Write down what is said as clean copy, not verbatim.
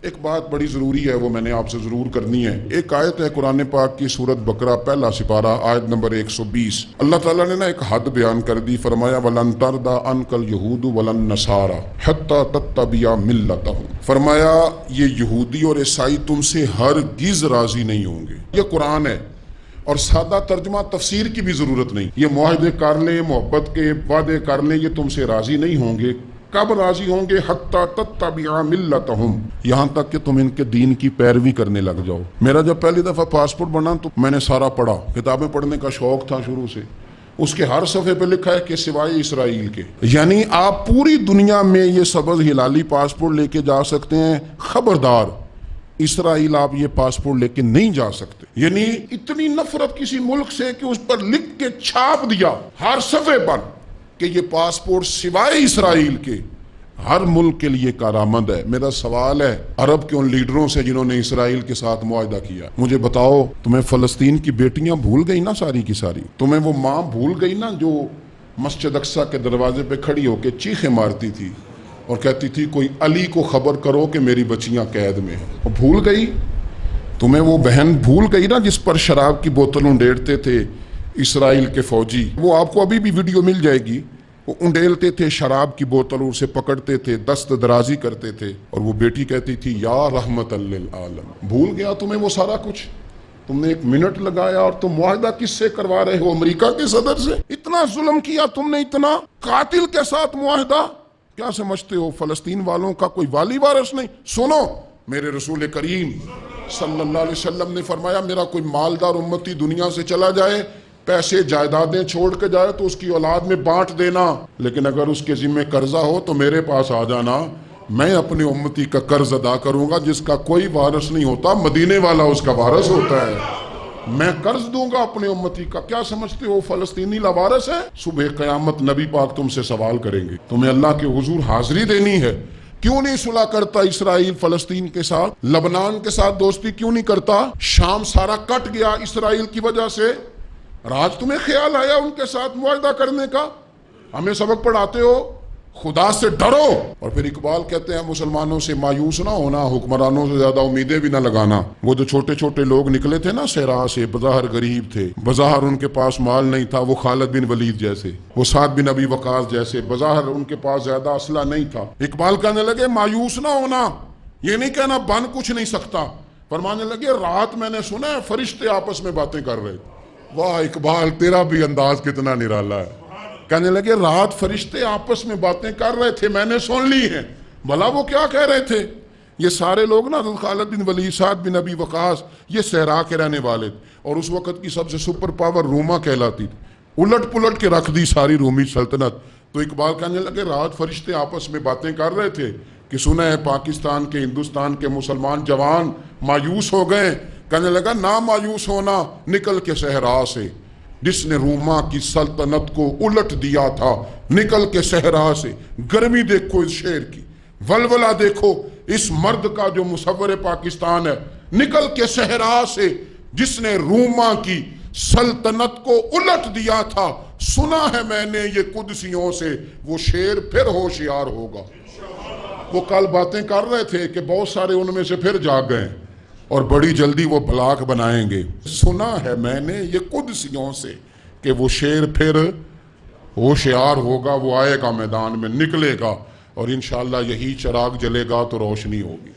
ایک بات بڑی ضروری ہے، وہ میں نے آپ سے ضرور کرنی ہے۔ ایک آیت ہے قرآن پاک کی سورت بقرہ پہلا سپارہ آیت نمبر 120۔ اللہ تعالیٰ نے ایک حد بیان کر دی، فرمایا وَلَن تَرْضَىٰ عَنْكَ الْيَهُودُ وَلَا النَّصَارَىٰ حَتَّىٰ تَتَّبِعَ مِلَّتَهُمْ۔ فرمایا یہ یہودی اور عیسائی تم سے ہرگز راضی نہیں ہوں گے۔ یہ قرآن ہے اور سادہ ترجمہ تفسیر کی بھی ضرورت نہیں۔ یہ معاہدے کر لیں، محبت کے وعدے کر لیں، یہ تم سے راضی نہیں ہوں گے۔ کب راضی ہوں گے؟ حتی تتبع ملتہم، یہاں تک کہ تم ان کے دین کی پیروی کرنے لگ جاؤ۔ میرا جب پہلی دفعہ پاسپورٹ بنا تو میں نے سارا پڑھا، کتابیں پڑھنے کا شوق تھا شروع سے۔ اس کے ہر صفحے پہ لکھا ہے کہ سوائے اسرائیل کے، یعنی آپ پوری دنیا میں یہ سبز ہلالی پاسپورٹ لے کے جا سکتے ہیں، خبردار اسرائیل آپ یہ پاسپورٹ لے کے نہیں جا سکتے۔ یعنی اتنی نفرت کسی ملک سے کہ اس پر لکھ کے چھاپ دیا ہر صفحے پر کہ یہ پاسپورٹ سوائے اسرائیل کے ہر ملک کے لیے کارآمد ہے۔ میرا سوال ہے عرب کے ان لیڈروں سے جنہوں نے اسرائیل کے ساتھ معاہدہ کیا، مجھے بتاؤ تمہیں فلسطین کی بیٹیاں بھول گئی نا ساری کی ساری؟ تمہیں وہ ماں بھول گئی نا جو مسجد اقصیٰ کے دروازے پہ کھڑی ہو کے چیخیں مارتی تھی اور کہتی تھی کوئی علی کو خبر کرو کہ میری بچیاں قید میں ہیں؟ وہ بھول گئی؟ تمہیں وہ بہن بھول گئی نا جس پر شراب کی بوتل انڈیڑتے تھے اسرائیل کے فوجی؟ وہ آپ کو ابھی بھی ویڈیو مل جائے گی۔ وہ انڈیلتے تھے شراب کی بوتل، اسے پکڑتے تھے، دست درازی کرتے تھے، اور وہ بیٹی کہتی تھی یا رحمت للعالم۔ بھول گیا تمہیں وہ سارا کچھ؟ تم نے ایک منٹ لگایا اور تم معاہدہ کس سے کروا رہے ہو؟ امریکہ کے صدر سے؟ اتنا ظلم کیا تم نے، اتنا قاتل کے ساتھ معاہدہ؟ کیا سمجھتے ہو فلسطین والوں کا کوئی والی وارث نہیں؟ سنو، میرے رسول کریم صلی اللہ علیہ وسلم نے فرمایا میرا کوئی مالدار امتی دنیا سے چلا جائے، پیسے جائیدادیں چھوڑ کے جائے تو اس کی اولاد میں بانٹ دینا، لیکن اگر اس کے ذمہ قرضہ ہو تو میرے پاس آ جانا، میں اپنے امتی کا قرض ادا کروں گا۔ جس کا کوئی وارث نہیں ہوتا مدینے والا اس کا وارث ہوتا ہے، میں قرض دوں گا اپنے امتی کا۔ کیا سمجھتے ہو فلسطینی لاوارث ہے؟ صبح قیامت نبی پاک تم سے سوال کریں گے، تمہیں اللہ کے حضور حاضری دینی ہے۔ کیوں نہیں صلح کرتا اسرائیل فلسطین کے ساتھ؟ لبنان کے ساتھ دوستی کیوں نہیں کرتا؟ شام سارا کٹ گیا اسرائیل کی وجہ سے، راج تمہیں خیال آیا ان کے ساتھ معاہدہ کرنے کا؟ ہمیں سبق پڑھاتے ہو خدا سے ڈرو۔ اور پھر اقبال کہتے ہیں مسلمانوں سے مایوس نہ ہونا، حکمرانوں سے زیادہ امیدیں بھی نہ لگانا۔ وہ جو چھوٹے چھوٹے لوگ نکلے تھے نا صحرا سے، بظاہر غریب تھے، بظاہر ان کے پاس مال نہیں تھا، وہ خالد بن ولید جیسے، وہ سعد بن ابی وقاص جیسے، بظاہر ان کے پاس زیادہ اسلحہ نہیں تھا۔ اقبال کہنے لگے مایوس نہ ہونا، یہ نہیں کہنا بن کچھ نہیں سکتا، فرمانے لگے رات میں نے سنا ہے فرشتے آپس میں باتیں کر رہے تھے۔ واہ اقبال، تیرا بھی انداز کتنا نرالا ہے۔ کہنے لگے رات فرشتے آپس میں باتیں کر رہے تھے، میں نے سن لی ہیں۔ بھلا وہ کیا کہہ رہے تھے؟ یہ سارے لوگ نا خالد بن ولید، سعد بن ابی وقاص، یہ صحرا کے رہنے والے تھے، اور اس وقت کی سب سے سپر پاور روما کہلاتی تھی، الٹ پلٹ کے رکھ دی ساری رومی سلطنت۔ تو اقبال کہنے لگے رات فرشتے آپس میں باتیں کر رہے تھے کہ سنا ہے پاکستان کے، ہندوستان کے مسلمان جوان مایوس ہو گئے۔ کہنے لگا نہ مایوس ہونا، نکل کے صحرا سے، جس نے روما کی سلطنت کو الٹ دیا تھا، نکل کے صحرا سے۔ گرمی دیکھو اس شعر کی، ولولہ دیکھو اس مرد کا جو مصور پاکستان ہے، نکل کے صحرا سے جس نے روما کی سلطنت کو الٹ دیا تھا، سنا ہے میں نے یہ قدسیوں سے، وہ شعر پھر ہوشیار ہوگا۔ وہ کل باتیں کر رہے تھے کہ بہت سارے ان میں سے پھر جاگ گئے اور بڑی جلدی وہ بلاک بنائیں گے۔ سنا ہے میں نے یہ قدسیوں سے کہ وہ شیر پھر ہوشیار ہوگا، وہ آئے گا میدان میں، نکلے گا، اور انشاءاللہ یہی چراغ جلے گا تو روشنی ہوگی۔